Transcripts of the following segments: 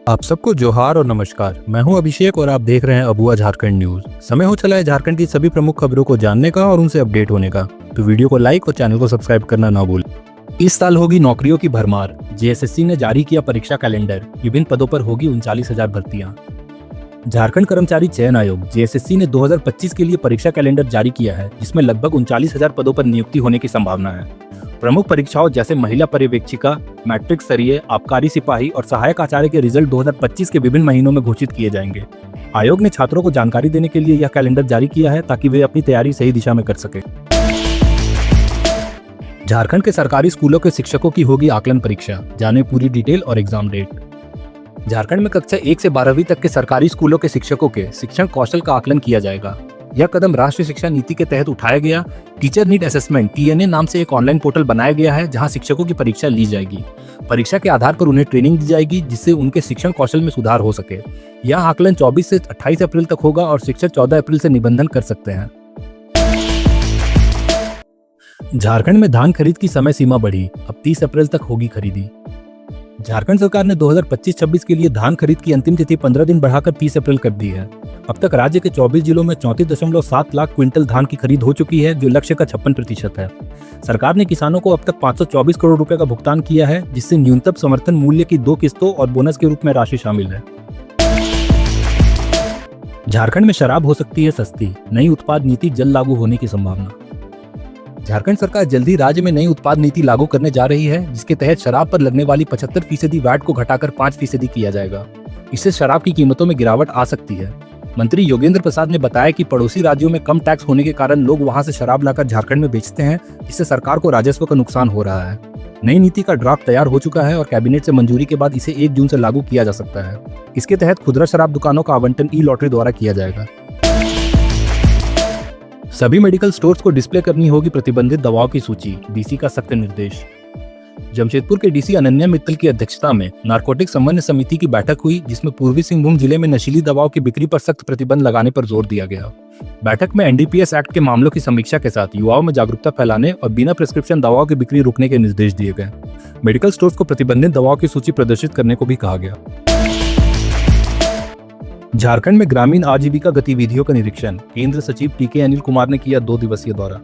आप सबको जोहार और नमस्कार। मैं हूं अभिषेक और आप देख रहे हैं अबुआ झारखंड न्यूज। समय हो चला है झारखंड की सभी प्रमुख खबरों को जानने का और उनसे अपडेट होने का, तो वीडियो को लाइक और चैनल को सब्सक्राइब करना ना भूलें। इस साल होगी नौकरियों की भरमार। जेएसएससी ने जारी किया परीक्षा कैलेंडर। विभिन्न पदों पर होगी 39,000 भर्तियां। झारखंड कर्मचारी चयन आयोग जेएसएससी ने 2025 के लिए परीक्षा कैलेंडर जारी किया है, जिसमें लगभग 39,000 पदों पर नियुक्ति होने की संभावना है। प्रमुख परीक्षाओं जैसे महिला पर्यवेक्षिका, मैट्रिक स्तरीय, आबकारी सिपाही और सहायक आचार्य के रिजल्ट 2025 के विभिन्न महीनों में घोषित किए जाएंगे। आयोग ने छात्रों को जानकारी देने के लिए यह कैलेंडर जारी किया है ताकि वे अपनी तैयारी सही दिशा में कर सके। झारखंड के सरकारी स्कूलों के शिक्षकों की होगी आकलन परीक्षा। जाने पूरी डिटेल और एग्जाम डेट। झारखंड में कक्षा 1 से 12वीं तक के सरकारी स्कूलों के शिक्षकों के शिक्षण कौशल का आकलन किया जाएगा। यह कदम राष्ट्रीय शिक्षा नीति के तहत उठाया गया। टीचर नीड असेसमेंट TNA नाम से एक ऑनलाइन पोर्टल बनाया गया है, जहां शिक्षकों की परीक्षा ली जाएगी। परीक्षा के आधार पर उन्हें ट्रेनिंग दी जाएगी, जिससे उनके शिक्षण कौशल में सुधार हो सके। यह आकलन 24 से 28 अप्रैल तक होगा और शिक्षक 14 अप्रैल से निबंधन कर सकते हैं। झारखंड में धान खरीद की समय सीमा बढ़ी। अब 30 अप्रैल तक होगी खरीदी। झारखंड सरकार ने 2025-26 के लिए धान खरीद की अंतिम तिथि 15 दिन बढ़ाकर 30 अप्रैल कर दी है। अब तक राज्य के 24 जिलों में 34.7 लाख क्विंटल धान की खरीद हो चुकी है, जो लक्ष्य का 56% है। सरकार ने किसानों को अब तक 524 करोड़ रुपए का भुगतान किया है, जिससे न्यूनतम समर्थन मूल्य की 2 किस्तों और बोनस के रूप में राशि शामिल है। झारखंड में शराब हो सकती है सस्ती। नई उत्पाद नीति जल्द लागू होने की संभावना। झारखंड सरकार जल्दी राज्य में नई उत्पाद नीति लागू करने जा रही है, जिसके तहत शराब पर लगने वाली 75% वैट को घटाकर 5% किया जाएगा। इससे शराब की कीमतों में गिरावट आ सकती है। मंत्री योगेंद्र प्रसाद ने बताया कि पड़ोसी राज्यों में कम टैक्स होने के कारण लोग वहां से शराब लाकर झारखंड में बेचते हैं, जिससे सरकार को राजस्व का नुकसान हो रहा है। नई नीति का ड्राफ्ट तैयार हो चुका है और कैबिनेट से मंजूरी के बाद इसे 1 जून से लागू किया जा सकता है। इसके तहत खुदरा शराब दुकानों का आवंटन ई-लॉटरी द्वारा किया जाएगा। सभी मेडिकल स्टोर्स को डिस्प्ले करनी होगी प्रतिबंधित दवाओं की सूची। डीसी का सख्त निर्देश। जमशेदपुर के डीसी अनन्या मित्तल की अध्यक्षता में नारकोटिक समन्वय समिति की बैठक हुई, जिसमें पूर्वी सिंहभूम जिले में नशीली दवाओं की बिक्री पर सख्त प्रतिबंध लगाने पर जोर दिया गया। बैठक में NDPS एक्ट के मामलों की समीक्षा के साथ युवाओं में जागरूकता फैलाने और बिना प्रिस्क्रिप्शन दवाओं की बिक्री रोकने के निर्देश दिए गए। मेडिकल स्टोर्स को प्रतिबंधित दवाओं की सूची प्रदर्शित करने को भी कहा गया। झारखंड में ग्रामीण आजीविका गतिविधियों का निरीक्षण। केंद्र सचिव TK अनिल कुमार ने किया 2 दिवसीय दौरा।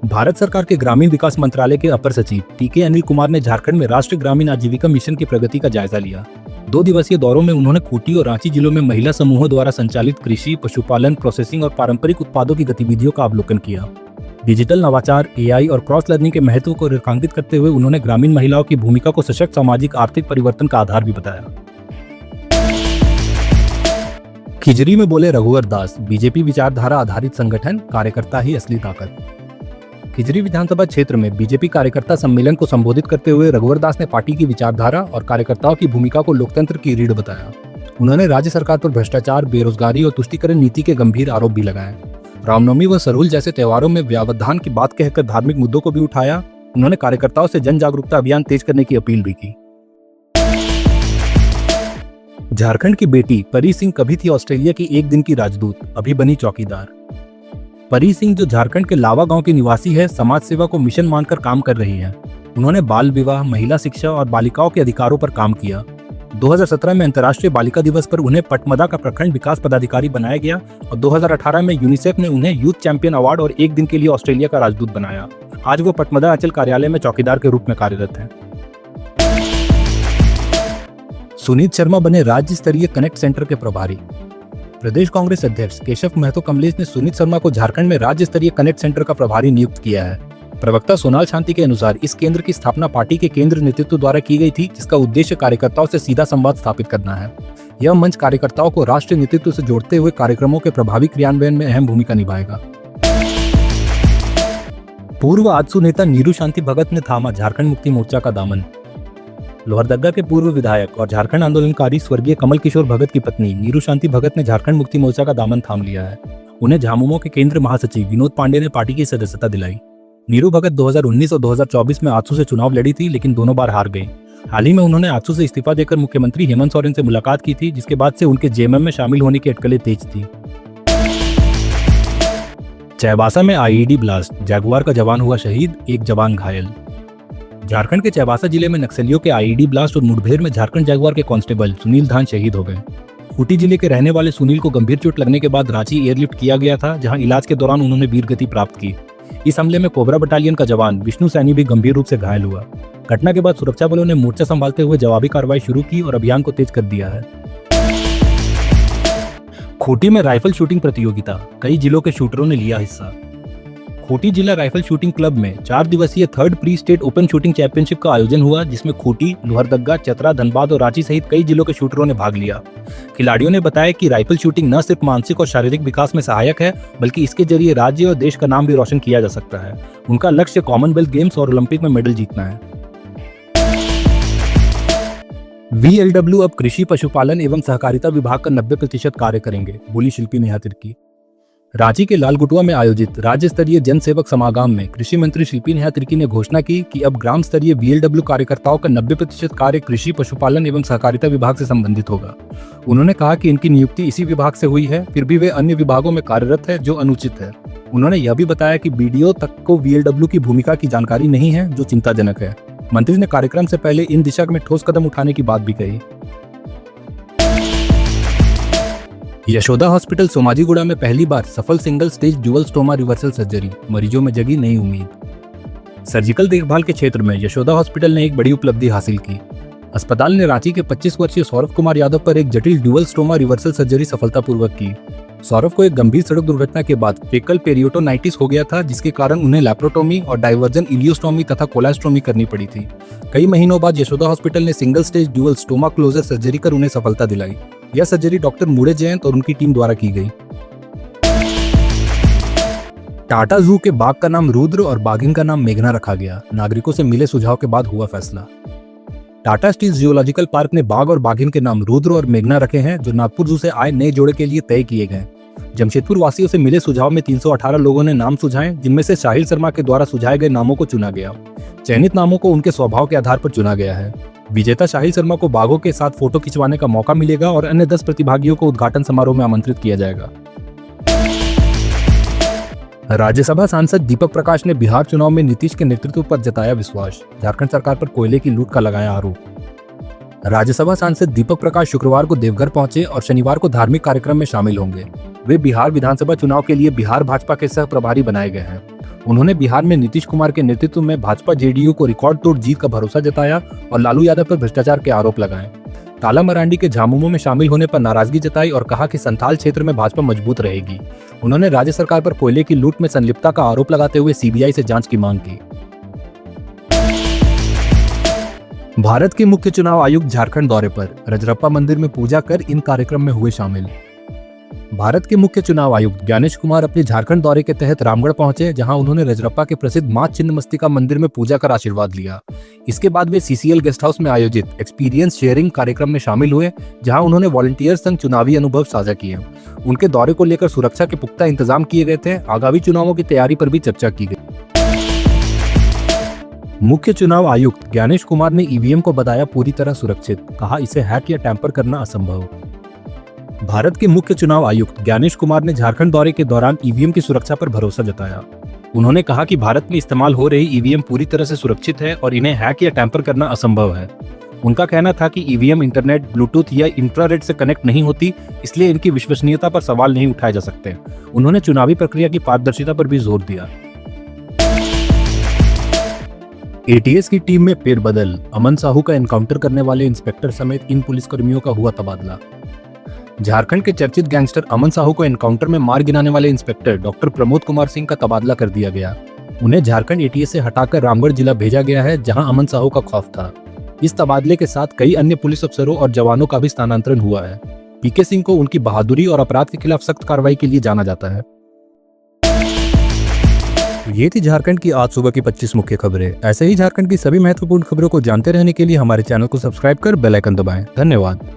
भारत सरकार के ग्रामीण विकास मंत्रालय के अपर सचिव TK अनिल कुमार ने झारखंड में राष्ट्रीय ग्रामीण आजीविका मिशन की प्रगति का जायजा लिया। 2 दिवसीय दौरों में उन्होंने खूंटी और रांची जिलों में महिला समूहों द्वारा संचालित कृषि, पशुपालन, प्रोसेसिंग और पारंपरिक उत्पादों की गतिविधियों का अवलोकन किया। डिजिटल नवाचार, AI और क्रॉस लर्निंग के महत्व को रेखांकित करते हुए उन्होंने ग्रामीण महिलाओं की भूमिका को सशक्त सामाजिक आर्थिक परिवर्तन का आधार भी बताया। खिजरी में बोले रघुवर दास, बीजेपी विचारधारा आधारित संगठन, कार्यकर्ता ही असली ताकत। खिजरी विधानसभा क्षेत्र में बीजेपी कार्यकर्ता सम्मेलन को संबोधित करते हुए रघुवर दास ने पार्टी की विचारधारा और कार्यकर्ताओं की भूमिका को लोकतंत्र की रीढ़ बताया। उन्होंने राज्य सरकार पर भ्रष्टाचार, बेरोजगारी और तुष्टीकरण नीति के गंभीर आरोप भी लगाए। रामनवमी व सरहुल जैसे त्योहारों में व्यवधान की बात कहकर धार्मिक मुद्दों को भी उठाया। उन्होंने कार्यकर्ताओं से जन जागरूकता अभियान तेज करने की अपील भी की। झारखंड की बेटी परी सिंह कभी थी ऑस्ट्रेलिया की 1 दिन की राजदूत, अभी बनी चौकीदार। परी सिंह, जो झारखंड के लावा गांव की निवासी है, समाज सेवा को मिशन मानकर काम कर रही है। उन्होंने बाल विवाह, महिला शिक्षा और बालिकाओं के अधिकारों पर काम किया। 2017 में अंतर्राष्ट्रीय बालिका दिवस पर उन्हें पटमदा का प्रखंड विकास पदाधिकारी बनाया गया और 2018 में यूनिसेफ ने उन्हें यूथ चैंपियन अवार्ड और 1 दिन के लिए ऑस्ट्रेलिया का राजदूत बनाया। आज वो पटमदा अंचल कार्यालय में चौकीदार के रूप में कार्यरत है। सुनीत शर्मा बने राज्य स्तरीय कनेक्ट सेंटर के प्रभारी। प्रदेश कांग्रेस अध्यक्ष केशव महतो कमलेश ने सुनीत शर्मा को झारखंड में राज्य स्तरीय कनेक्ट सेंटर का प्रभारी नियुक्त किया है। प्रवक्ता सोनाल शांति के अनुसार इस केंद्र की स्थापना पार्टी के केंद्र नेतृत्व द्वारा की गई थी, जिसका उद्देश्य कार्यकर्ताओं से सीधा संवाद स्थापित करना है। यह मंच कार्यकर्ताओं को राष्ट्रीय नेतृत्व से जोड़ते हुए कार्यक्रमों के प्रभावी क्रियान्वयन में अहम भूमिका निभाएगा। पूर्व आजसू नेता नीरू शांति भगत ने थामा झारखंड मुक्ति मोर्चा का दामन। लोहरदगा के पूर्व विधायक और झारखंड आंदोलनकारी स्वर्गीय कमल किशोर भगत की पत्नी नीरू शांति भगत ने झारखंड मुक्ति मोर्चा का दामन थाम लिया है। उन्हें झामुमो के केंद्र महासचिव विनोद पांडे ने पार्टी की सदस्यता दिलाई। नीरू भगत 2019 और 2024 में आजसू से चुनाव लड़ी थी, लेकिन दोनों बार हार गई। हाल ही में उन्होंने आजसू से इस्तीफा देकर मुख्यमंत्री हेमंत सोरेन से मुलाकात की थी, जिसके बाद से उनके जेएमएम में शामिल होने की अटकलें तेज थी। चाईबासा में IED ब्लास्ट, जगुआर का जवान हुआ शहीद, 1 जवान घायल। झारखंड के चाईबासा जिले में नक्सलियों के आईईडी ब्लास्ट और मुठभेड़ में झारखंड जगुआर के कांस्टेबल सुनील धान शहीद हो गए। खूंटी जिले के रहने वाले सुनील को गंभीर चोट लगने के बाद रांची एयरलिफ्ट किया गया था, जहां इलाज के दौरान उन्होंने वीरगति प्राप्त की। इस हमले में कोबरा बटालियन का जवान विष्णु सैनी भी गंभीर रूप से घायल हुआ। घटना के बाद सुरक्षा बलों ने मोर्चा संभालते हुए जवाबी कार्रवाई शुरू की और अभियान को तेज कर दिया है। खूंटी में राइफल शूटिंग प्रतियोगिता, कई जिलों के शूटरों ने लिया हिस्सा। खूंटी जिला राइफल शूटिंग क्लब में 4 दिवसीय third pre state open shooting championship का आयोजन हुआ, जिसमें खूंटी, लोहरदगा, चतरा, धनबाद और रांची सहित कई जिलों के शूटरों ने भाग लिया। खिलाड़ियों ने बताया कि राइफल शूटिंग न सिर्फ मानसिक और शारीरिक विकास में सहायक है, बल्कि इसके जरिए राज्य और देश का नाम भी रोशन किया जा सकता है। उनका लक्ष्य कॉमनवेल्थ गेम्स और ओलंपिक में मेडल जीतना है। VLW अब कृषि, पशुपालन एवं सहकारिता विभाग का 90% कार्य करेंगे, बोली शिल्पी नेहा तिर्की। रांची के लालगुटुआ में आयोजित राज्य स्तरीय जन सेवक समागम में कृषि मंत्री शिल्पी नेहा तिर्की ने घोषणा की कि अब ग्राम स्तरीय VLW कार्यकर्ताओं का 90% कार्य कृषि, पशुपालन एवं सहकारिता विभाग से संबंधित होगा। उन्होंने कहा कि इनकी नियुक्ति इसी विभाग से हुई है, फिर भी वे अन्य विभागों में कार्यरत है, जो अनुचित है। उन्होंने यह भी बताया कि BDO तक को VLW की भूमिका की जानकारी नहीं है, जो चिंताजनक है। मंत्री ने कार्यक्रम से पहले इन दिशा में ठोस कदम उठाने की बात भी कही। यशोदा हॉस्पिटल सोमाजीगुड़ा में पहली बार सफल single stage dual stoma reversal surgery, मरीजों में जगी नई उम्मीद। सर्जिकल देखभाल के क्षेत्र में यशोदा हॉस्पिटल ने एक बड़ी उपलब्धि हासिल की। अस्पताल ने रांची के 25 वर्षीय सौरभ कुमार यादव पर एक जटिल ड्यूअल स्टोमा रिवर्सल सर्जरी सफलतापूर्वक की। सौरभ को एक गंभीर सड़क दुर्घटना के बाद फेकल पेरियोटोनाइटिस हो गया था, जिसके कारण उन्हें लैप्रोटोमी और डाइवर्जन इलियोस्टोमी तथा कोलास्टोमी करनी पड़ी थी। कई महीनों बाद यशोदा हॉस्पिटल ने single stage dual stoma closure surgery कर उन्हें सफलता दिलाई। यह सर्जरी डॉक्टर मुड़े जयंत और उनकी टीम द्वारा की गई। टाटा जू के बाघ का नाम रुद्र और बाघिन का नाम मेघना रखा गया, नागरिकों से मिले सुझाव के बाद हुआ फैसला। टाटा स्टील जियोलॉजिकल पार्क ने बाघ और बाघिन के नाम रुद्र और मेघना रखे हैं, जो नागपुर जू से आए नए जोड़े के लिए तय किए गए। जमशेदपुर वासियों से मिले सुझाव में 318 लोगों ने नाम सुझाए, जिनमें से साहिल शर्मा के द्वारा सुझाए गए नामों को चुना गया। चयनित नामों को उनके स्वभाव के आधार पर चुना गया है। विजेता साहिल शर्मा को बाघों के साथ फोटो खिंचवाने का मौका मिलेगा और अन्य 10 प्रतिभागियों को उद्घाटन समारोह में आमंत्रित किया जाएगा। राज्यसभा सांसद दीपक प्रकाश ने बिहार चुनाव में नीतीश के नेतृत्व पर जताया विश्वास, झारखंड सरकार पर कोयले की लूट का लगाया आरोप। राज्यसभा सांसद दीपक प्रकाश शुक्रवार को देवघर पहुंचे और शनिवार को धार्मिक कार्यक्रम में शामिल होंगे। वे बिहार विधानसभा चुनाव के लिए बिहार भाजपा के सह प्रभारी बनाए गए हैं। उन्होंने बिहार में नीतीश कुमार के नेतृत्व में भाजपा JDU को रिकॉर्ड तोड़ जीत का भरोसा जताया और लालू यादव पर भ्रष्टाचार के आरोप लगाए। ताला मरांडी के झामुमो में शामिल होने पर नाराजगी जताई और कहा कि संथाल क्षेत्र में भाजपा मजबूत रहेगी। उन्होंने राज्य सरकार पर कोयले की लूट में संलिप्तता का आरोप लगाते हुए CBI से जांच की मांग की। भारत के मुख्य चुनाव आयुक्त झारखंड दौरे पर, रजरप्पा मंदिर में पूजा कर इन कार्यक्रम में हुए शामिल। भारत के मुख्य चुनाव आयुक्त ज्ञानेश कुमार अपने झारखंड दौरे के तहत रामगढ़ पहुंचे, जहां उन्होंने रजरप्पा के प्रसिद्ध मां छिन्नमस्तिका मंदिर में पूजा कर आशीर्वाद लिया। इसके बाद वे CCL गेस्ट हाउस में आयोजित एक्सपीरियंस शेयरिंग कार्यक्रम में शामिल हुए, जहां उन्होंने वॉलंटियर संग चुनावी अनुभव साझा किए। उनके दौरे को लेकर सुरक्षा के पुख्ता इंतजाम किए गए थे। आगामी चुनावों की तैयारी पर भी चर्चा की गई। मुख्य चुनाव आयुक्त ज्ञानेश कुमार ने EVM को बताया पूरी तरह सुरक्षित, कहा इसे हैक या टैंपर करना असंभव। भारत के मुख्य चुनाव आयुक्त ज्ञानेश कुमार ने झारखंड दौरे के दौरान EVM की सुरक्षा पर भरोसा जताया। उन्होंने कहा कि भारत में इस्तेमाल हो रही EVM पूरी तरह से सुरक्षित है और इन्हें हैक या टैंपर करना असंभव है। उनका कहना था कि EVM इंटरनेट, ब्लूटूथ या इंफ्रारेड से कनेक्ट नहीं होती, इसलिए इनकी विश्वसनीयता पर सवाल नहीं उठाए जा सकते। उन्होंने चुनावी प्रक्रिया की पारदर्शिता पर भी जोर दिया। ATS की टीम में फेरबदल, अमन साहू का एनकाउंटर करने वाले इंस्पेक्टर समेत इन पुलिसकर्मियों का हुआ तबादला। झारखंड के चर्चित गैंगस्टर अमन साहू को एनकाउंटर में मार गिराने वाले इंस्पेक्टर डॉक्टर प्रमोद कुमार सिंह का तबादला कर दिया गया। उन्हें झारखंड ATS से हटाकर रामगढ़ जिला भेजा गया है, जहां अमन साहू का खौफ था। इस तबादले के साथ कई अन्य पुलिस अफसरों और जवानों का भी स्थानांतरण हुआ है। PK सिंह को उनकी बहादुरी और अपराध के खिलाफ सख्त कार्रवाई के लिए जाना जाता है। ये थी झारखंड की आज सुबह की 25 मुख्य खबरें। ऐसे ही झारखंड की सभी महत्वपूर्ण खबरों को जानते रहने के लिए हमारे चैनल को सब्सक्राइब कर बेल आइकन दबाएं। धन्यवाद।